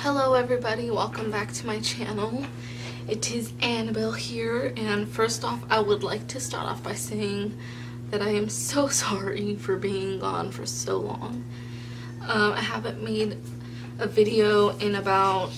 Hello everybody, welcome back to my channel. It is Annabelle here, and first off I would like to start off by saying that I am so sorry for being gone for so long. I haven't made a video in about,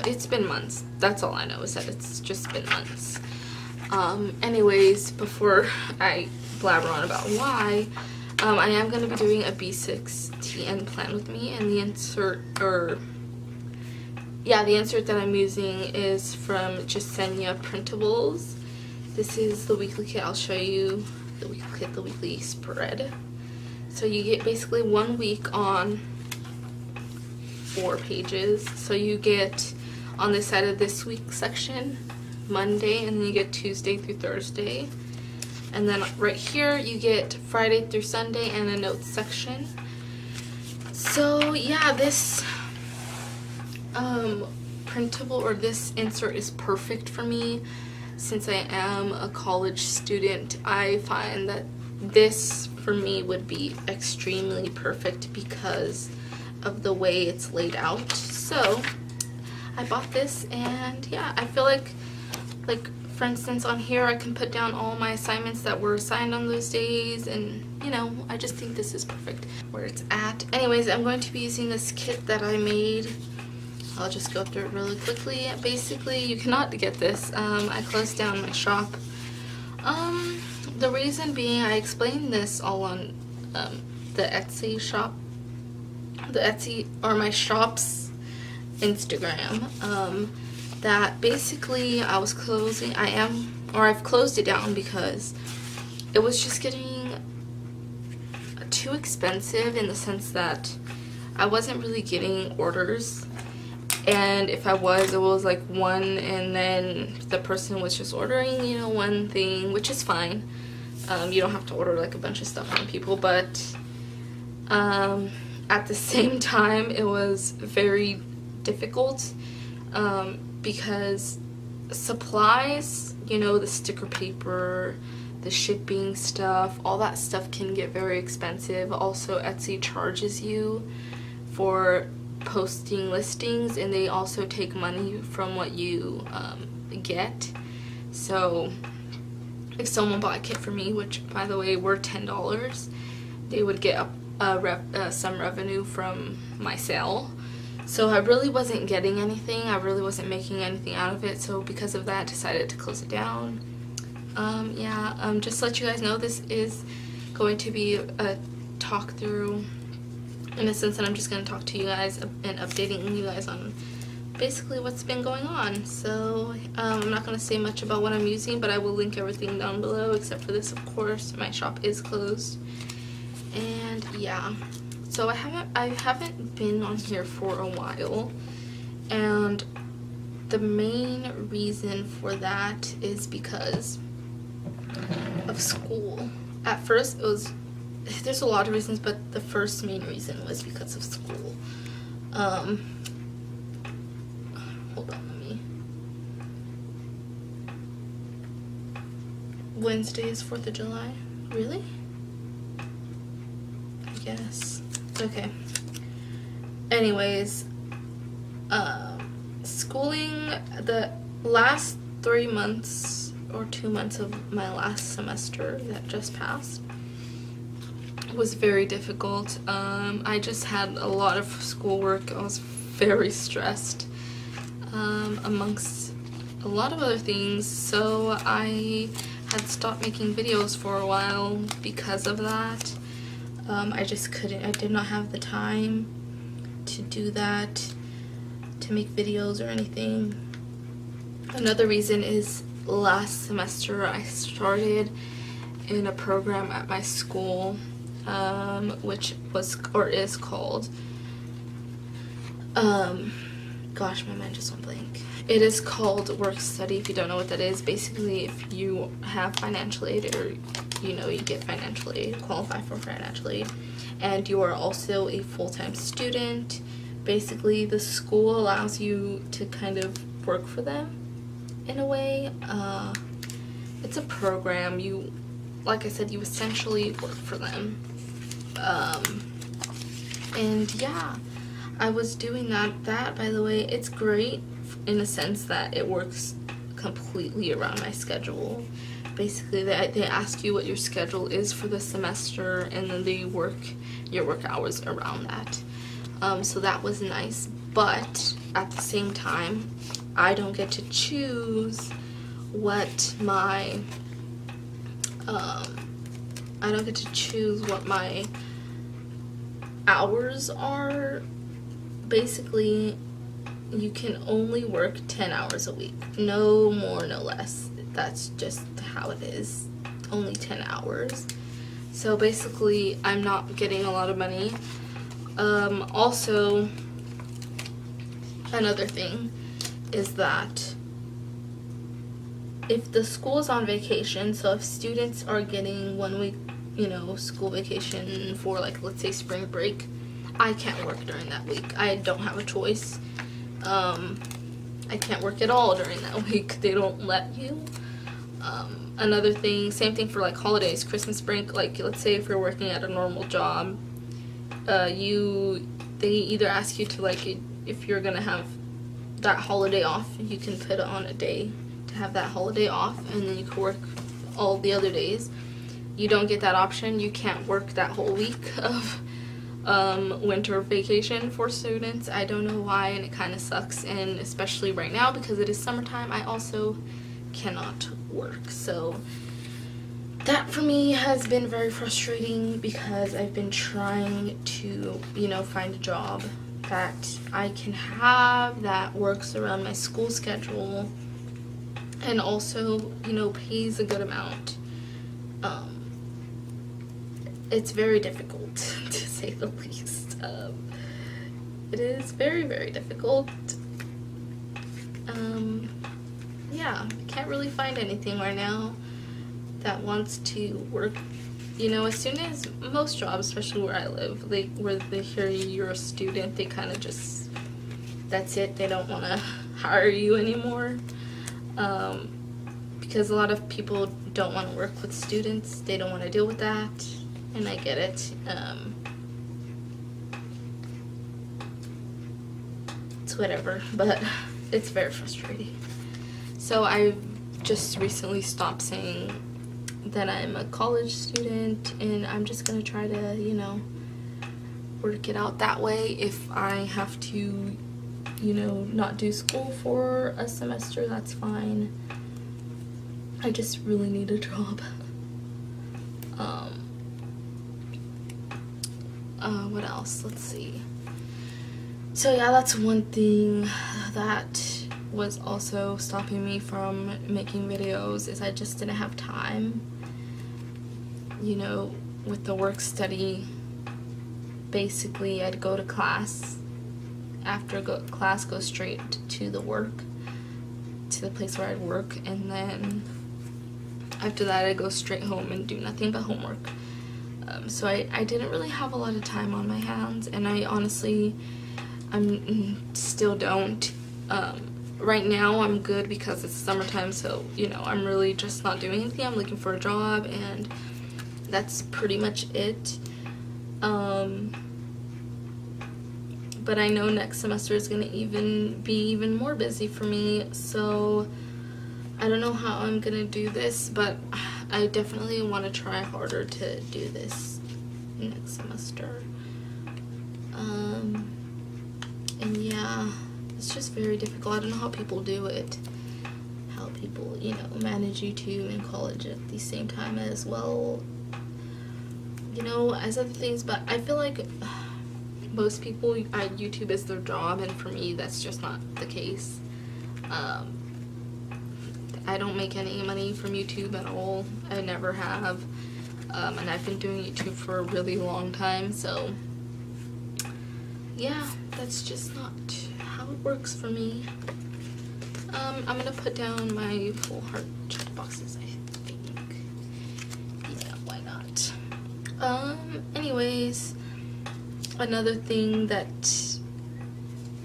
it's been months. That's all I know, is that it's just been months. Anyways, before I blabber on about why, I am going to be doing a B6TN plan with me, and the insert that I'm using is from Jasenia Printables. This is the weekly kit. I'll show you the weekly kit, the weekly spread. So you get basically 1 week on 4 pages. So you get on this side of this week section Monday, and then you get Tuesday through Thursday. And then right here you get Friday through Sunday and a notes section. So yeah, this printable, or this insert, is perfect for me since I am a college student. I find that this for me would be extremely perfect because of the way it's laid out. So I bought this, and yeah, I feel like for instance on here I can put down all my assignments that were assigned on those days, and you know, I just think this is perfect where it's at. Anyways, I'm going to be using this kit that I made. I'll just go through it really quickly. Basically, you cannot get this. I closed down my shop. The reason being, I explained this all on the Etsy shop, my shop's Instagram. That basically I've closed it down because it was just getting too expensive, in the sense that I wasn't really getting orders, and if I was, it was like one, and then the person was just ordering, you know, one thing, which is fine. You don't have to order like a bunch of stuff from people, but at the same time it was very difficult because supplies, you know, the sticker paper, the shipping stuff, all that stuff can get very expensive. Also, Etsy charges you for posting listings, and they also take money from what you get. So if someone bought a kit for me, which by the way were $10, they would get some revenue from my sale. So I really wasn't getting anything. I really wasn't making anything out of it. So because of that, I decided to close it down. Just to let you guys know, this is going to be a talk through, in a sense that I'm just going to talk to you guys and updating you guys on basically what's been going on. So I'm not going to say much about what I'm using, but I will link everything down below, except for this, of course. My shop is closed. And yeah, so I haven't been on here for a while, and the main reason for that is because of school. At first there's a lot of reasons, but the first main reason was because of school. Hold on, Wednesday is 4th of July? Really? I guess. Okay. Anyways, schooling, the last 3 months or 2 months of my last semester that just passed was very difficult. I just had a lot of schoolwork. I was very stressed, amongst a lot of other things, so I had stopped making videos for a while because of that. I just couldn't, I did not have the time to do that, to make videos or anything. Another reason is last semester I started in a program at my school, which was, or is called, gosh, my mind just went blank. It is called work study. If you don't know what that is, basically if you have financial aid, or you know, you get financial aid, qualify for financial aid, and you are also a full-time student, basically the school allows you to kind of work for them in a way. It's a program. You, like I said, you essentially work for them. And yeah, I was doing that by the way, it's great in a sense that it works completely around my schedule. Basically, they ask you what your schedule is for the semester, and then they work your work hours around that. So that was nice, but at the same time, I don't get to choose what my hours are. Basically, you can only work 10 hours a week, no more, no less. That's just how it is, only 10 hours. So basically, I'm not getting a lot of money. Also, another thing is that if the school is on vacation, so if students are getting 1 week, school vacation for, like, let's say spring break, I can't work during that week. I don't have a choice. I can't work at all during that week. They don't let you. Another thing, same thing for like holidays, Christmas break. Like, let's say if you're working at a normal job, they either ask you to, like, if you're gonna have that holiday off, you can put it on a day to have that holiday off, and then you can work all the other days. You don't get that option. You can't work that whole week of winter vacation for students. I don't know why, and it kind of sucks, and especially right now because it is summertime, I also cannot work. So that for me has been very frustrating because I've been trying to, find a job that I can have that works around my school schedule and also, pays a good amount. It's very difficult to say the least. It is very, very difficult. Yeah, I can't really find anything right now that wants to work. As soon as most jobs, especially where I live, where they hear you're a student, they kind of just, that's it. They don't want to hire you anymore. Because a lot of people don't want to work with students. They don't want to deal with that. And I get it. It's whatever, but it's very frustrating. So I've just recently stopped saying that I'm a college student, and I'm just gonna try to, work it out that way. If I have to, not do school for a semester, that's fine. I just really need a job. What else? Let's see. So yeah, that's one thing that was also stopping me from making videos, is I just didn't have time. With the work study, basically I'd go to class. After class, go straight to the place where I'd work, and then after that I'd go straight home and do nothing but homework. So I didn't really have a lot of time on my hands, and I honestly, still don't. Right now I'm good because it's summertime, so I'm really just not doing anything. I'm looking for a job, and that's pretty much it. But I know next semester is gonna be even more busy for me, so I don't know how I'm gonna do this, but I definitely want to try harder to do this next semester. And yeah, it's just very difficult. I don't know how people do it. How people, manage YouTube and college at the same time as well, as other things. But I feel like most people, YouTube is their job, and for me, that's just not the case. I don't make any money from YouTube at all. I never have. And I've been doing YouTube for a really long time, so yeah, that's just not how it works for me. I'm gonna put down my full heart check boxes, I think. Yeah, why not? Anyways, another thing that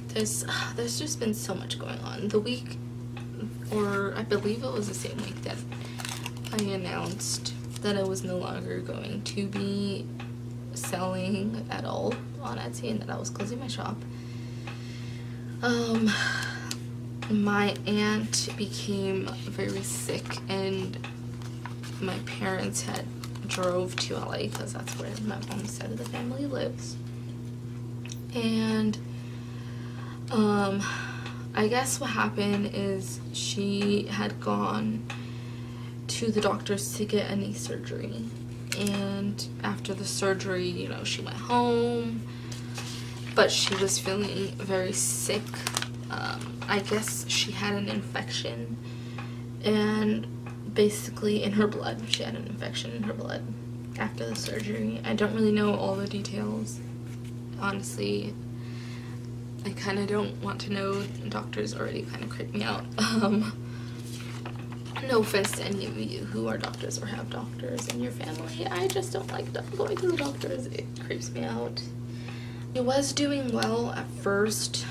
there's just been so much going on. The week, or I believe it was the same week that I announced that I was no longer going to be selling at all on Etsy and that I was closing my shop. My aunt became very sick, and my parents had drove to LA because that's where my mom's side of the family lives. And I guess what happened is she had gone to the doctors to get a knee surgery, and after the surgery, you know, she went home, but she was feeling very sick. I guess she had an infection, and basically in her blood, she had an infection in her blood after the surgery. I don't really know all the details, honestly. I kind of don't want to know. Doctors already kind of creep me out. No offense to any of you who are doctors or have doctors in your family. I just don't like going to the doctors. It creeps me out. She was doing well at first.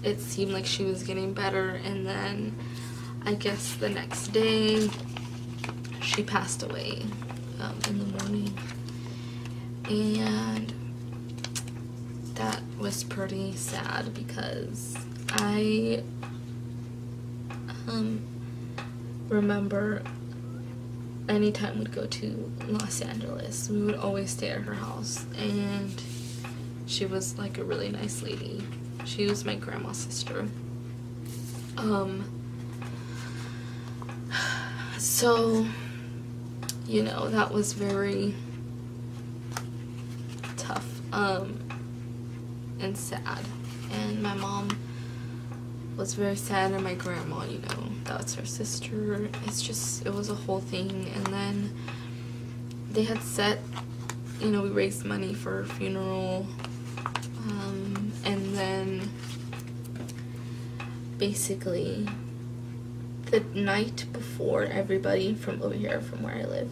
It seemed like she was getting better, and then I guess the next day she passed away in the morning, and that was pretty sad because I remember anytime we'd go to Los Angeles, we would always stay at her house, and she was like a really nice lady. She was my grandma's sister. So, you know, that was very tough and sad. And my mom was very sad, and my grandma, you know, that's her sister. It's just, it was a whole thing. And then they had set, you know, we raised money for her funeral. And then basically the night before, everybody from over here, from where I live,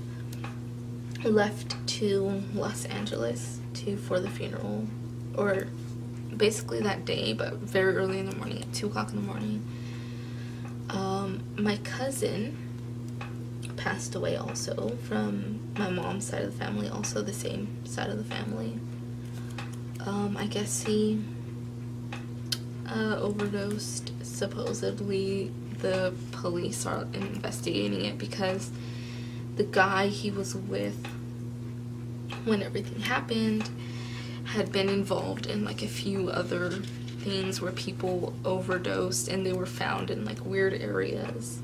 left to Los Angeles for the funeral, or basically that day, but very early in the morning, at 2 o'clock in the morning. My cousin passed away also, from my mom's side of the family, also the same side of the family. I guess he overdosed. Supposedly the police are investigating it because the guy he was with when everything happened had been involved in like a few other things where people overdosed, and they were found in like weird areas.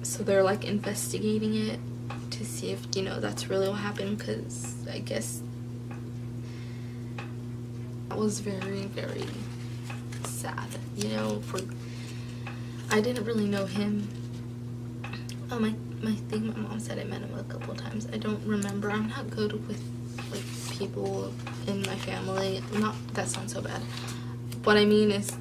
So they're like investigating it to see if, you know, that's really what happened, because I guess that was very, very sad, you know. I didn't really know him. I think my mom said I met him a couple of times. I don't remember. I'm not good with like people in my family. That sounds so bad. What I mean is,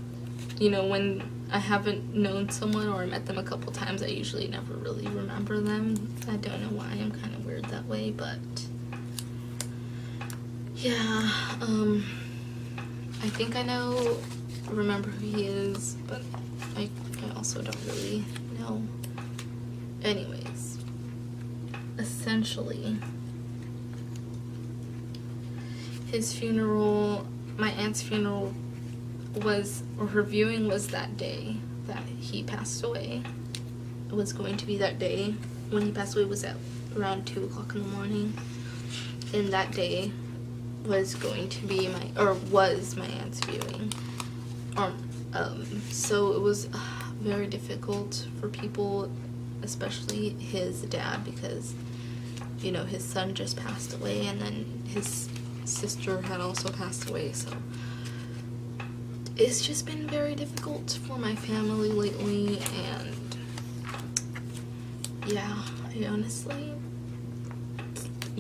you know, when I haven't known someone or met them a couple times, I usually never really remember them. I don't know why. I'm kind of weird that way, but yeah. I think I remember who he is, but I also don't really know. Anyways, essentially, his funeral, my aunt's funeral her viewing was that day that he passed away. It was going to be that day. When he passed away was at around 2 o'clock in the morning, and that day was going to be was my aunt's viewing. So it was very difficult for people, especially his dad, because, you know, his son just passed away, and then his sister had also passed away. So it's just been very difficult for my family lately, and yeah, I honestly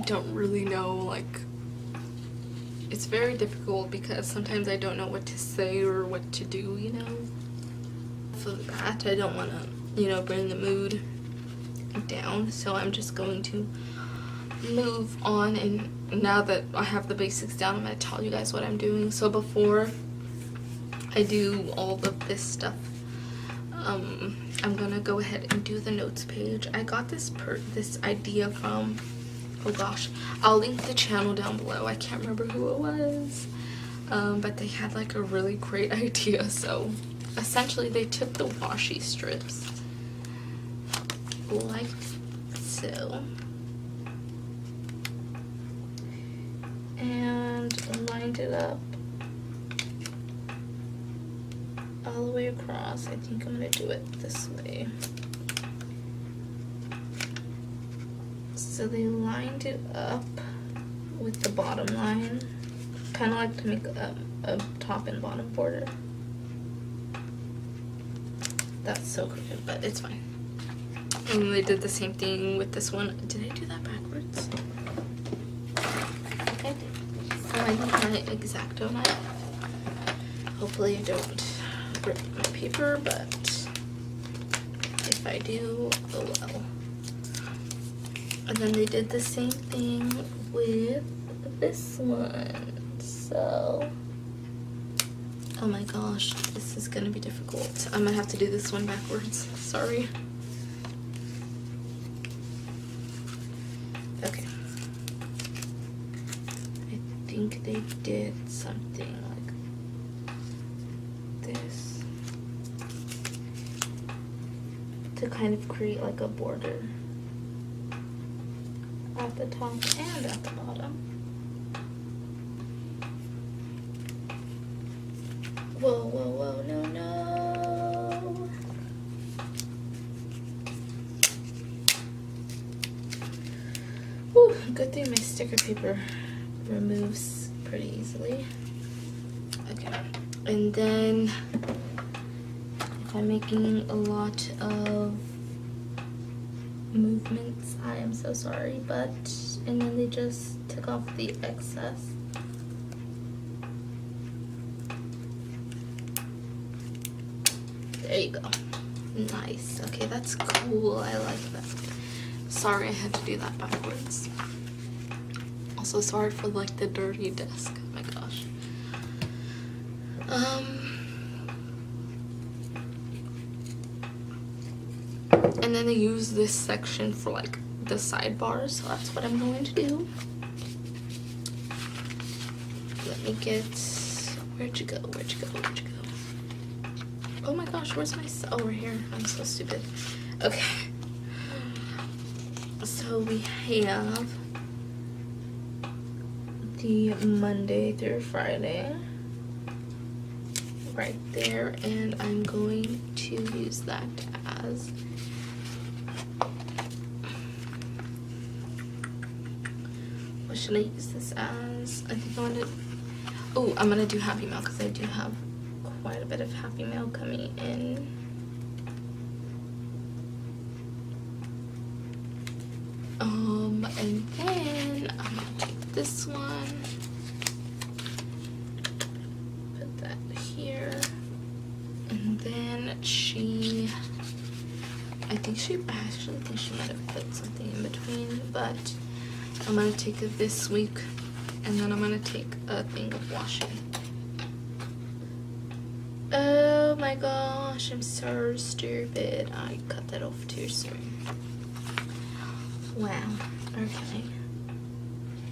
don't really know, like, it's very difficult because sometimes I don't know what to say or what to do, you know. For that, I don't want to, you know, bring the mood down, so I'm just going to move on. And now that I have the basics down, I'm going to tell you guys what I'm doing. So before I do all of this stuff, I'm going to go ahead and do the notes page. I got this idea from oh gosh, I'll link the channel down below. I can't remember who it was, but they had like a really great idea. So essentially they took the washi strips like so and lined it up all the way across. I think I'm gonna do it this way. So they lined it up with the bottom line, kind of like to make a top and bottom border. That's so crooked, but it's fine. And they did the same thing with this one. Did I do that backwards? Okay. So I need my X-Acto knife. Hopefully I don't rip my paper, but if I do, oh well. And then they did the same thing with this one. So, oh my gosh, this is gonna be difficult. I'm gonna have to do this one backwards. Sorry. Okay. I think they did something like this to kind of create like a border at the top and at the bottom. Whoa, whoa, whoa, no, no. Whew, good thing my sticker paper removes pretty easily. Okay, and then if I'm making a lot of movements, I am so sorry, but and then they just took off the excess. There you go. Nice. Okay, that's cool. I like that. Sorry I had to do that backwards. Also sorry for like the dirty desk. Oh my gosh. And then they use this section for like the sidebars, so that's what I'm going to do. Let me get, where'd you go, where'd you go, where'd you go? Oh my gosh, where's my, oh, we're here. I'm so stupid. Okay. So we have the Monday through Friday right there, and I'm going to use that as what should I use this as? I think I want to, oh, I'm gonna do Happy Mail because I do have quite a bit of Happy Mail coming in. And then I'm gonna take this one, put that here, and then I actually think she might have put something in between, but I'm gonna take it this week, and then I'm gonna take a thing of washing. Oh my gosh, I'm so stupid. I cut that off too soon. Wow. Okay.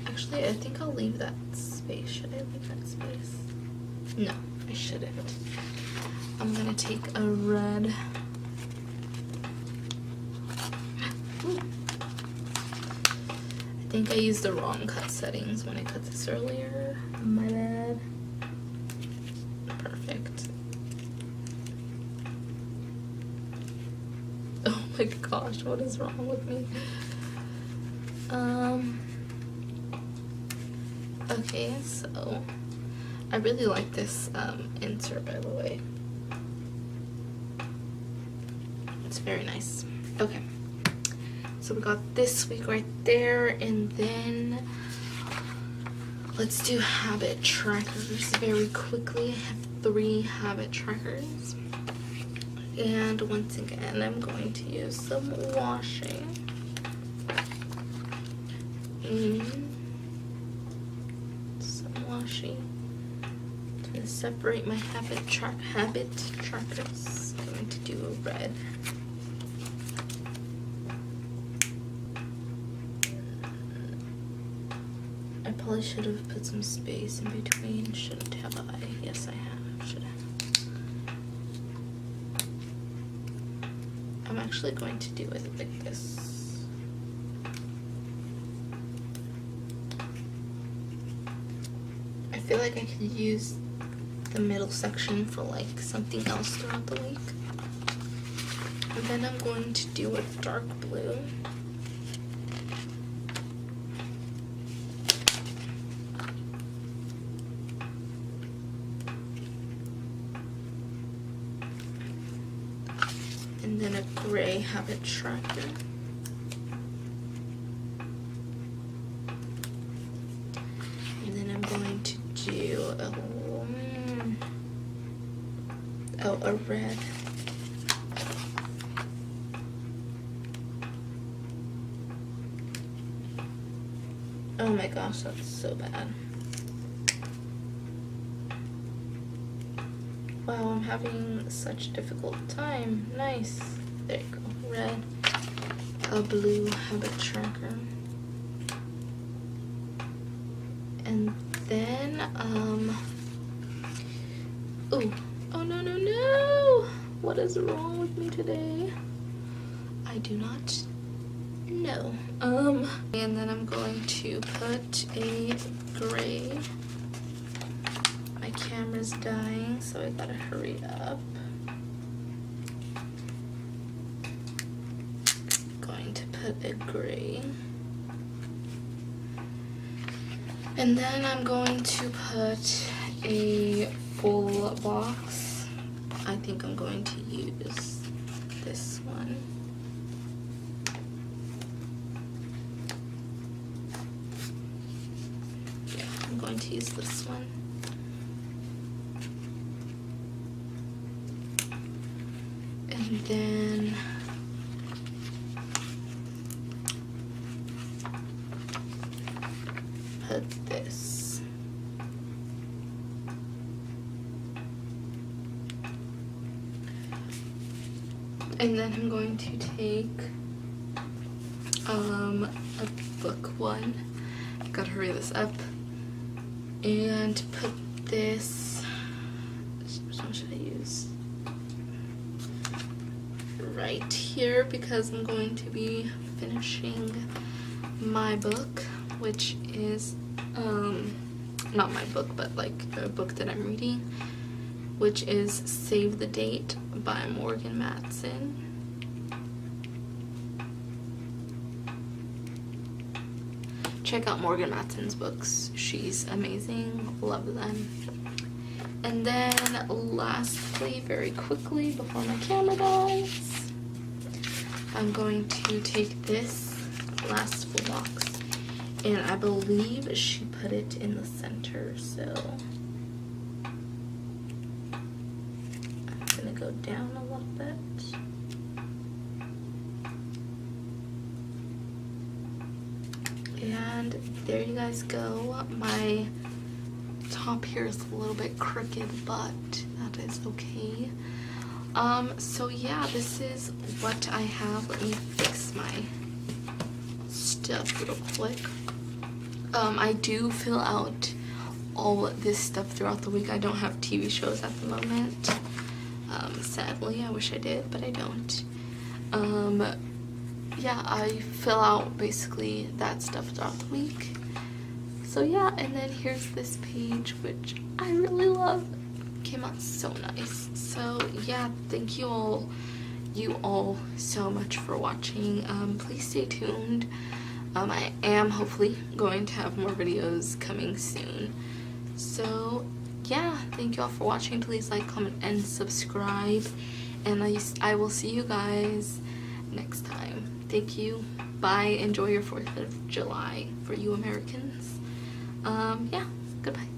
Actually, I think I'll leave that space. Should I leave that space? No, I shouldn't. I'm gonna take a red. Ooh. I think I used the wrong cut settings when I cut this earlier. My bad. Perfect. Oh my gosh, what is wrong with me? Okay, so I really like this insert, by the way. It's very nice. Okay, so we got this week right there, and then let's do habit trackers very quickly. I have 3 habit trackers, and once again I'm going to use some washing. Some washing to separate my habit trackers. I'm going to do a red. probably should have put some space in between. Shouldn't have I? Yes, I have. Should have. I'm actually going to do it like this. I feel like I could use the middle section for like something else throughout the week. And then I'm going to do a dark blue. And then a gray habit tracker. And then I'm going to do a red. Oh my gosh, that's so bad. Wow, I'm having such a difficult time. Nice. There you go. Red. A blue habit tracker. And then, ooh. Oh, no, no, no! What is wrong with me today? I do not know. And then I'm going to put a gray. My camera's dying, so I gotta hurry up. Going to put a gray. And then I'm going to put a full box. I think I'm going to use this one. Yeah, I'm going to use this one. And then put this. And then I'm going to take a book one. Gotta hurry this up. And put this. What should I use? Right here, because I'm going to be finishing my book, which is not my book, but like a book that I'm reading, which is Save the Date by Morgan Matson. Check out Morgan Matson's books. She's amazing. Love them. And then lastly, very quickly before my camera dies, I'm going to take this last full box, and I believe she put it in the center, so I'm gonna go down a little bit. And there you guys go. My top here is a little bit crooked, but that is okay. So yeah, this is what I have. Let me fix my stuff real quick. I do fill out all this stuff throughout the week. I don't have TV shows at the moment. Sadly, I wish I did, but I don't. Yeah, I fill out basically that stuff throughout the week. So yeah, and then here's this page, which I really love. Came out so nice. So yeah, thank you all so much for watching. Please stay tuned. I am hopefully going to have more videos coming soon. So yeah, thank you all for watching. Please like, comment, and subscribe, and I will see you guys next time. Thank you. Bye. Enjoy your 4th of July for you Americans. Yeah, goodbye.